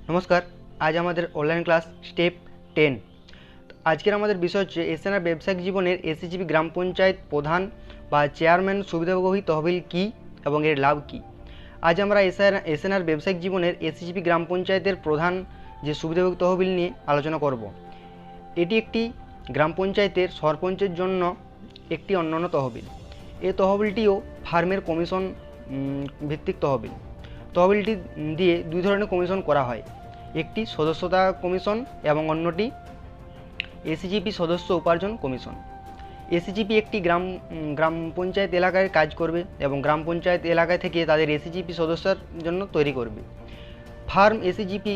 নমস্কার। আজ আমাদের অনলাইন ক্লাস স্টেপ 10। আজকের আমাদের বিষয় হচ্ছে এসএনআর ব্যবসায়িক জীবনের এসএসজিপি গ্রাম পঞ্চায়েত প্রধান বা চেয়ারম্যান সুবিধাভোগী তহবিল কী এবং এর লাভ কী। আজ আমরা এসএনআর ব্যবসায়িক জীবনের এসএসজিপি গ্রাম পঞ্চায়েতের প্রধান যে সুবিধাভোগী তহবিল নিয়ে আলোচনা করব। এটি একটি গ্রাম পঞ্চায়েতের সরপঞ্চের জন্য একটি অন্যান্য তহবিল। এই তহবিলটিও ফার্মের কমিশন ভিত্তিক তহবিল। তহবিলটি দিয়ে দুই ধরনের কমিশন করা হয়, একটি সদস্যতা কমিশন এবং অন্যটি এসিজিপি সদস্য উপার্জন কমিশন। এসিজিপি একটি গ্রাম পঞ্চায়েত এলাকায় কাজ করবে এবং গ্রাম পঞ্চায়েত এলাকায় থেকে তাদের এসিজিপি সদস্যের জন্য তৈরি করবে। ফার্ম এসিজিপি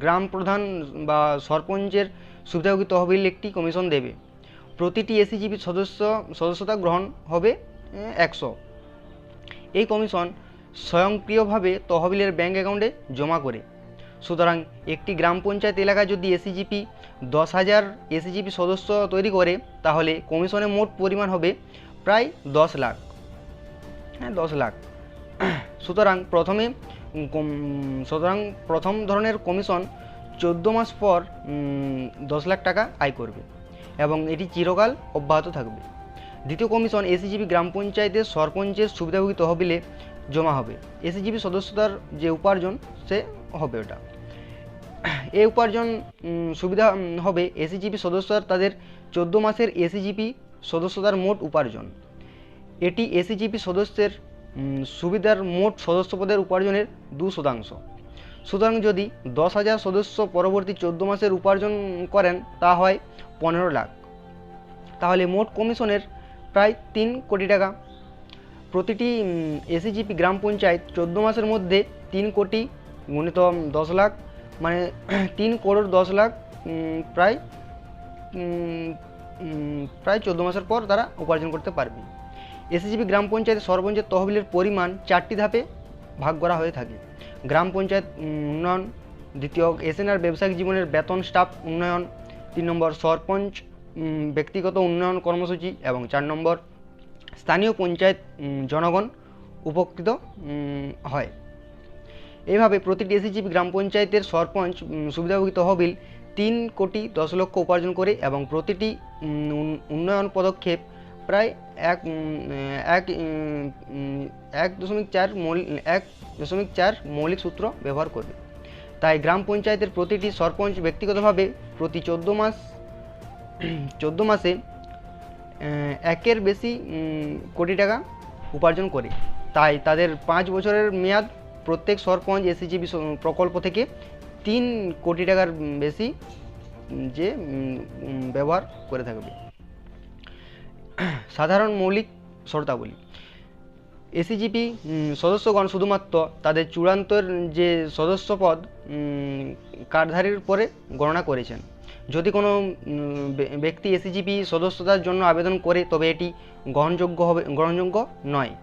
গ্রাম প্রধান বা সরপঞ্চের সুবিধাভোগী তহবিল একটি কমিশন দেবে। প্রতিটি এসিজিপি সদস্যতা গ্রহণ হবে 100। এই কমিশন স্বয়ংক্রিয়ভাবে তহবিলের ব্যাঙ্ক অ্যাকাউন্টে জমা করে। সুতরাং একটি গ্রাম পঞ্চায়েত এলাকায় যদি এসিজিপি 10,000 এসিজিপি সদস্য তৈরি করে, তাহলে কমিশনের মোট পরিমাণ হবে প্রায় 10 লাখ। 10 লাখ। সুতরাং প্রথম ধরনের কমিশন 14 মাস পর 10 লাখ টাকা আয় করবে এবং এটি চিরকাল অব্যাহত থাকবে। দ্বিতীয় কমিশন এসিজিপি গ্রাম পঞ্চায়েতের সরপঞ্চের সুবিধাভোগী তহবিলে জমা হবে। এসিজিপি সদস্যতার যে উপার্জন সে হবে ওটা। এই উপার্জন সুবিধা হবে এসিজিপি সদস্যরা তাদের 14 মাসের এসিজিপি সদস্যতার মোট উপার্জন। এটি এসিজিপি সদস্যের সুবিধার মোট সদস্যপদের উপার্জনের 2%। সুতরাং যদি 10,000 সদস্য পরবর্তী 14 মাসের উপার্জন করেন, তা হয় 15 লাখ। তাহলে মোট কমিশনের প্রায় 3 কোটি টাকা। প্রতিটি এসিজিপি গ্রাম পঞ্চায়েত 14 মাসের মধ্যে 3 কোটি গুণিত 10 লাখ, মানে 3 করোড় 10 লাখ, প্রায় 14 মাসের পর তারা উপার্জন করতে পারবে। এসিজিপি গ্রাম পঞ্চায়েত সরপঞ্চের তহবিলের পরিমাণ 4টি ধাপে ভাগ করা হয়ে থাকে। গ্রাম পঞ্চায়েত উন্নয়ন, দ্বিতীয় এসএনআর ব্যবসায়িক জীবনের বেতন স্টাফ উন্নয়ন, 3 নম্বর সরপঞ্চ ব্যক্তিগত উন্নয়ন কর্মসূচি এবং 4 নম্বর স্থানীয় পঞ্চায়েত জনগণ উপকৃত হয়। এইভাবে প্রতিটি এসিজিপি গ্রাম পঞ্চায়েতের সরপঞ্চ সুবিধাভোগী তহবিল 3 কোটি 10 লক্ষ উপার্জন করে এবং প্রতিটি উন্নয়ন পদক্ষেপ প্রায় 1.4 মৌলিক সূত্র ব্যবহার করবে। তাই গ্রাম পঞ্চায়েতের প্রতিটি সরপঞ্চ ব্যক্তিগতভাবে প্রতি 14 মাসে 1-এর বেশি কোটি টাকা উপার্জন করে। তাই তাদের 5 বছরের মেয়াদ প্রত্যেক সরপঞ্চ এসিজিপি প্রকল্প থেকে 3 কোটি টাকার বেশি যে ব্যবহার করে থাকবে। সাধারণ মৌলিক শর্তাবলী। এসিজিপি সদস্যগণ শুধুমাত্র তাদের চূড়ান্তের যে সদস্যপদ কার্ডধারীর পরে গণনা করেছেন। যদি কোনো ব্যক্তি এসিজিপি সদস্যতার জন্য আবেদন করে, তবে এটি গ্রহণযোগ্য নয়।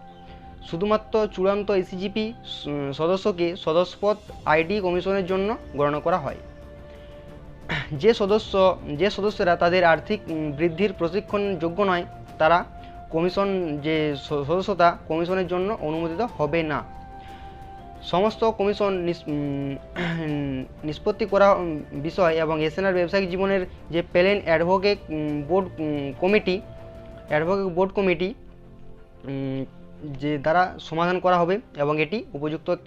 শুধুমাত্র চূড়ান্ত এসিজিপি সদস্যকে সদস্যপদ আইডি কমিশনের জন্য গণনা করা হয়। যে সদস্যরা তাদের আর্থিক বৃদ্ধির প্রশিক্ষণ যোগ্য নয়, তারা সদস্যতা কমিশনের জন্য অনুমোদিত হবে না। সমস্ত কমিশন নিষ্পত্তি করা বিষয় এবং এসএনআর ব্যবসায়িক জীবনের যে প্ল্যান অ্যাডভোকেট বোর্ড কমিটি যে দ্বারা সমাধান করা হবে এবং এটি উপযুক্ত একটি